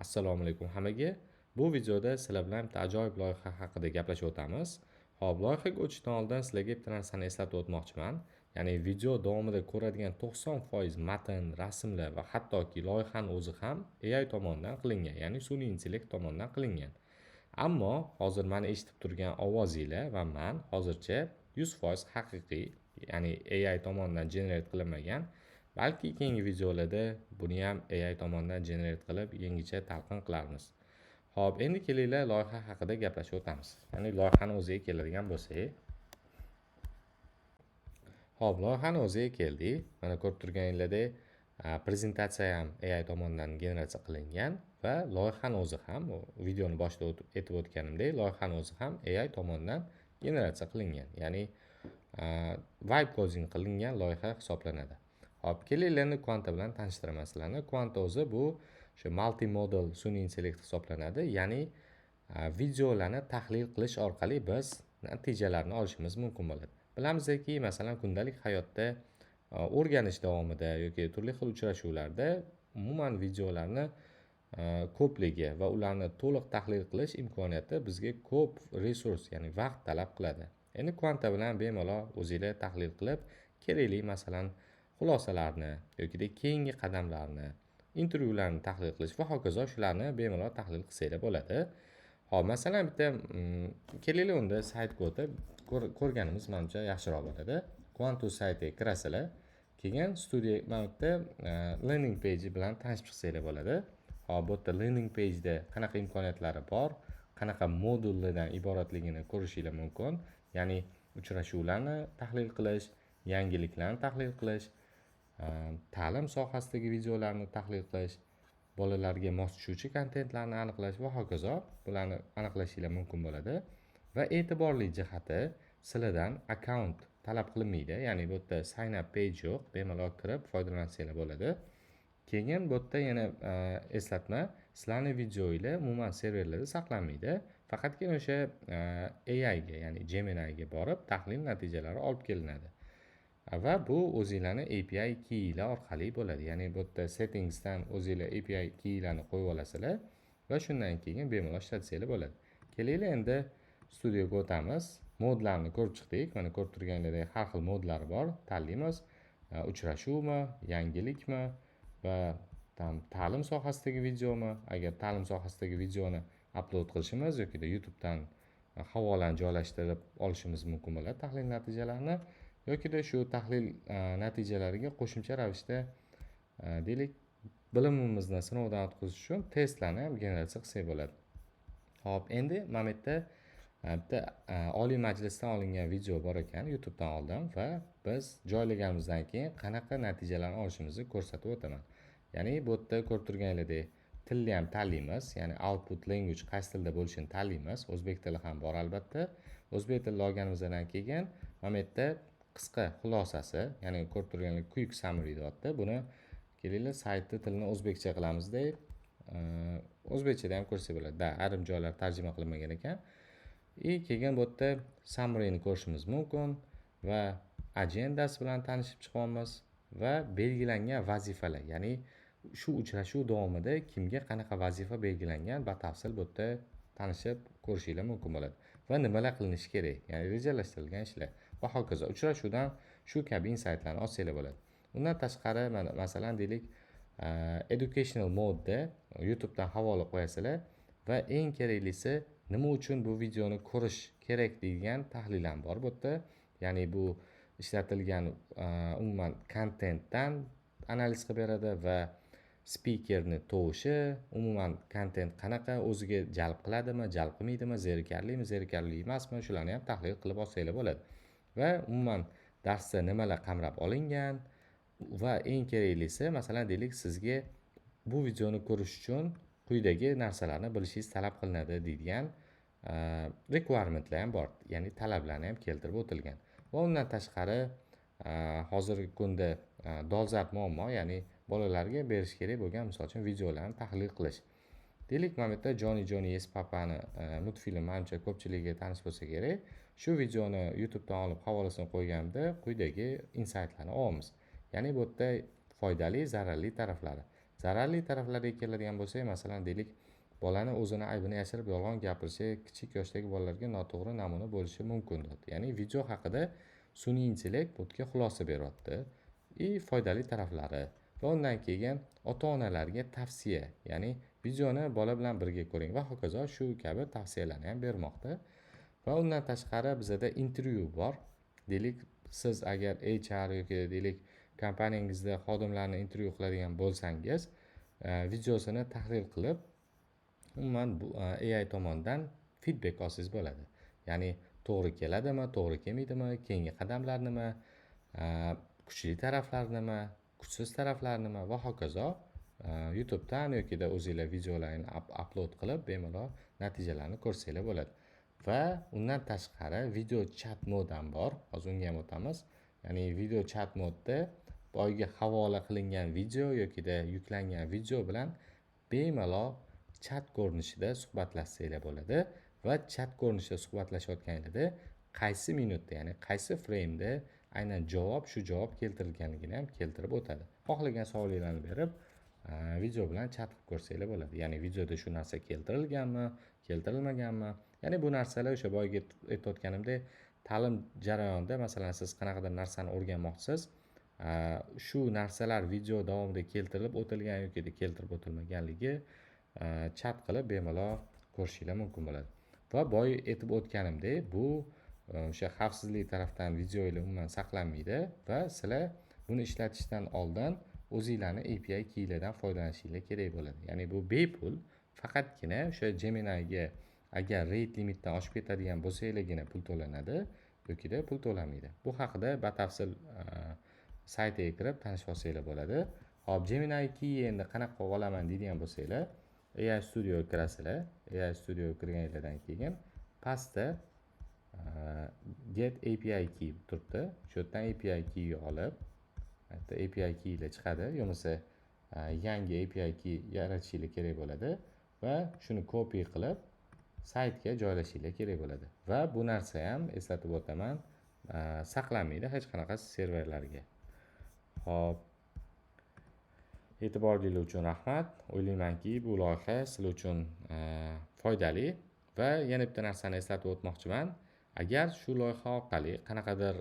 Assalomu alaykum hammaga. Bu videoda sizlar bilan bitta ajoyib loyiha haqida gaplashib o'tamiz. Hop, loyihaga o'tishdan oldin sizlarga bitta narsani eslatib o'tmoqchiman. Ya'ni video davomida ko'radigan 90% matn, rasmlar va hattoki loyihani o'zi ham AI tomonidan qilingan, ya'ni sun'iy intellekt tomonidan qilingan. Ammo hozir meni eshitib turgan ovozinglar va men hozircha 100% haqiqiy, ya'ni AI tomonidan generate qilinmagan. Balki keyingi videolarda buni ham AI tomonidan generate qilib yangicha talqin qilarmiz. Xo'p, endi kelinglar loyiha haqida gaplashib o'tamiz. Ya'ni loyihani o'ziga keladigan bo'lsak. Xo'p, loyihani o'ziga keldik. Mana ko'rib turganinglardek, prezentatsiya ham AI tomonidan generatsiya qilingan va loyihani o'zi ham videoni boshida aytib o'tganimdek, loyihani o'zi ham AI tomonidan generatsiya qilingan. Ya'ni vibe coding qilingan loyiha hisoblanadi. Hop, kelinglarni Quanta bilan tanishtiraman sizlarni. Quanta o'zi bu shu multimodal sun'iy intellekt hisoblanadi. Ya'ni videolarni tahlil qilish orqali biz natijalarni olishimiz mumkin bo'ladi. Bilamizki, masalan, kundalik hayotda o'rganish davomida yoki turli xil uchrashuvlarda umuman videolarni ko'pligi va ularni to'liq tahlil qilish imkoniyati bizga ko'p resurs, ya'ni vaqt talab qiladi. Endi Quanta bilan bemalol o'zingizlar tahlil qilib, kerakli masalan xulosalarni yoki keyingi qadamlarni, intervyularni tahlil qilish va hokazo shularni bemalol tahlil qilsanglar bo'ladi. Hop, masalan bitta kelinglar unda saytga o'tib ko'rganimiz menimcha yaxshiroq bo'ladi. Quantus saytiga kirasizlar. Keyin studiya mana bu yerda landing page bilan tanishib chiqsanglar bo'ladi. Hop, bu yerda landing pageda qanaqa imkoniyatlari bor, qanaqa modullardan iboratligini ko'rishingiz mumkin. Ya'ni uchrashuvlarni tahlil qilish, yangiliklarni tahlil qilish, ta'lim sohasidagi videolarni tahlil qilish, bolalarga mos tushuvchi kontentlarni aniqlash va hokazo bularni aniqlashingiz mumkin bo'ladi. Va e'tiborli jihati, sizlardan akkaunt talab qilinmaydi. Ya'ni bu yerda sign up page yo'q, bemalol kirib foydalansanglar bo'ladi. Keyin bu yerda yana eslatma, sizlarning videoinglar umuman serverlarda saqlanmaydi. Faqatgina o'sha AI ga, ya'ni Gemini ga borib tahlil natijalari olib kelinadi. Va bu o'zingizlarning API keylar orqali bo'ladi. Ya'ni bu yerda settingsdan o'zingizlar API keylarni qo'yib olasizlar va shundan keyin bemalol ishlatsanglar bo'ladi. Kelinglar endi studiyoga o'tamiz. Modlarni ko'rib chiqdik. Mana ko'rib turganinglardek har xil modlari bor. Tanlaymiz. Uchrashuvmi, yangilikmi va ta'lim sohasidagi videomi? Agar ta'lim sohasidagi videoni upload qilishimiz yoki YouTube dan havolani joylashtirib olishimiz mumkin bo'ladi tahlil natijalarini. Yoki shu tahlil natijalariga qo'shimcha ravishda deylik bilimimizni sinovdan o'tkazish uchun testlarni ham generatsiya qilsak bo'ladi. Hop, endi mana bu yerda bitta oliy majlisdan olingan video bor ekan YouTube dan oldim va biz joylaganimizdan keyin qanaqa natijalarni olishimizni ko'rsatib o'taman. Ya'ni bu yerda ko'rib turganinglardek tilni ham tanlaymiz, ya'ni output language qaysi tilda bo'lishini tanlaymiz. O'zbek tili ham bor albatta. O'zbek tilini olganimizdan keyin mana bu yerda qisqa xulosasi, ya'ni ko'rib turganlar quick summary deyapti. Buni kelinglar saytni tilini o'zbekcha qilamizda, o'zbekchada ham ko'rsak bo'ladi. Ayrim joylar tarjima qilinmagan ekan. Keyin bu yerda summaryni ko'rishimiz mumkin va agendasi bilan tanishib chiqamiz va belgilangan vazifalar, ya'ni shu uchrashuv davomida kimga qanaqa vazifa belgilangan batafsil bu yerda tanishib ko'rishingiz mumkin bo'ladi va nimalar qilinishi kerak, ya'ni rejalashtirilgan ishlar va hokazo. Uchrashuvdan shu kabi insightlarni olsanglar bo'ladi. Undan tashqari masalan deylik educational mode YouTube dan havola qo'yasizlar va eng keraklisi nima uchun bu videoni ko'rish kerak degan tahlil ham bor bu yerda. Ya'ni bu ishlatilgan umuman kontentdan analiz qilib beradi va speakerni tovushi, umuman kontent qanaqa, o'ziga jalb qiladimi, jalb qilmaydimi, zerikarlimi, zerikarli emasmi, shularni ham tahlil qilib olsanglar bo'ladi. Va umuman darsda nimalar qamrab olingan va eng keraklisi, masalan deylik sizga bu videoni ko'rish uchun quyidagi narsalarni bilishingiz talab qilinadi deydigan requirementlar ham bor, ya'ni talablarni ham keltirib o'tilgan. Va undan tashqari hozirgi kunda dolzarb muammo, ya'ni bolalarga berish kerak bo'lgan misol uchun videolarni tahlil qilish. Deylik mana bu yerda Johnny Yes Papani multfilm menimcha ko'pchiligiga tanish bo'lsa kerak. Shu videoni YouTube dan olib havolasini qo'yganimda quyidagi insightlarni olamiz. Ya'ni bu yerda foydali, zararli taraflari. Zararli taraflariga keladigan bo'lsak, masalan deylik, bolani o'zini aybini yashirib yolg'on gapirishi kichik yoshdagi bolalarga noto'g'ri namuna bo'lishi mumkin deyapti. Ya'ni video haqida sun'iy intellekt bunga xulosa beryapti. Foydali taraflari va undan keyin ota-onalarga tavsiya, ya'ni videoni bola bilan birga ko'ring va hokazo shu kabi tavsiyalarni ham bermoqda. Va undan tashqari bizada intervyu bor. Deylik, siz agar HR yoki deylik kompaniyangizda xodimlarni intervyu qiladigan bo'lsangiz, videosini tahlil qilib, umuman bu AI tomonidan feedback olsangiz bo'ladi. Ya'ni to'g'ri keladimi, to'g'ri kelmaydimi, keyingi qadamlar nima, kuchli taraflar nima, kuchsiz taraflar nima va hokazo. YouTubedan yoki o'zingizlar videolarni upload qilib bemalol natijalarni ko'rsanglar bo'ladi. Va undan tashqari video chat mod ham bor. Hozir unga ham o'tamiz. Ya'ni video chat modda boyga havola qilingan video yoki yuklangan video bilan bemalol chat ko'rinishida suhbatlashsanglar bo'ladi va chat ko'rinishida suhbatlashayotganingizda qaysi minutda, ya'ni qaysi frame-da aynan shu javob keltirilganligini ham keltirib o'tadi. Xohlagan savolinglarni berib, video bilan chat qilib ko'rsanglar bo'ladi. Ya'ni videoda shu narsa keltirilganmi, keltirilmaganmi? Ya'ni bu narsalar o'sha boyga aytayotganimdek, ta'lim jarayonida masalan siz qanaqadir narsani o'rganmoqchisiz, shu narsalar video davomida keltirilib o'tilgan yoki keltirib o'tilmaganligi chat qilib bemalol ko'rishinglar mumkin bo'ladi. Va boy aytib o'tganimdek, bu o'sha xavfsizlik tarafdan videolar umuman saqlanmaydi va sizlar buni ishlatishdan oldin o'zingizlarni API keylardan foydalanishingiz kerak bo'ladi. Ya'ni bu bepul, faqatgina o'sha Gemini'ga agar rate limitdan oshib ketadigan bo'lsanglargina pul to'lanadi yoki pul to'lamaydi. Bu haqida batafsil saytiga kirib tanishib olsanglar bo'ladi. Hop, Gemini Key endi qanaqa olaman deydigan bo'lsanglar, AI Studio kirasizlar. AI Studio kirganingizdan keyin pastda Get API Key turibdi. Shu yerdan API Key olib, API Key ile chiqadi, yo'masa yangi API Key yaratishingiz kerak bo'ladi va shuni copy qilib saytga joylashingiz kerak bo'ladi. Va bu narsa ham eslatib o'taman, saqlanmaydi hech qanaqa serverlarga. Hop. E'tiboringiz uchun rahmat. O'ylaymanki, bu loyiha sizlar uchun foydali va yana bitta narsani eslatib o'tmoqchiman. Agar shu loyiha orqali qanaqadir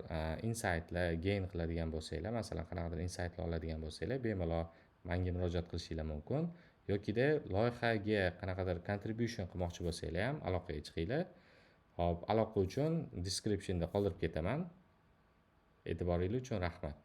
insightlar gain qiladigan bo'lsanglar, masalan, qanaqadir insightlar oladigan bo'lsanglar, bemalol menga murojaat qilishinglar mumkin. Yoki loyihaga qanaqadir contribution qilmoqchi bo'lsanglar ham aloqaga chiqinglar. Hop, aloqa uchun descriptionda qoldirib ketaman. E'tiboringiz uchun rahmat.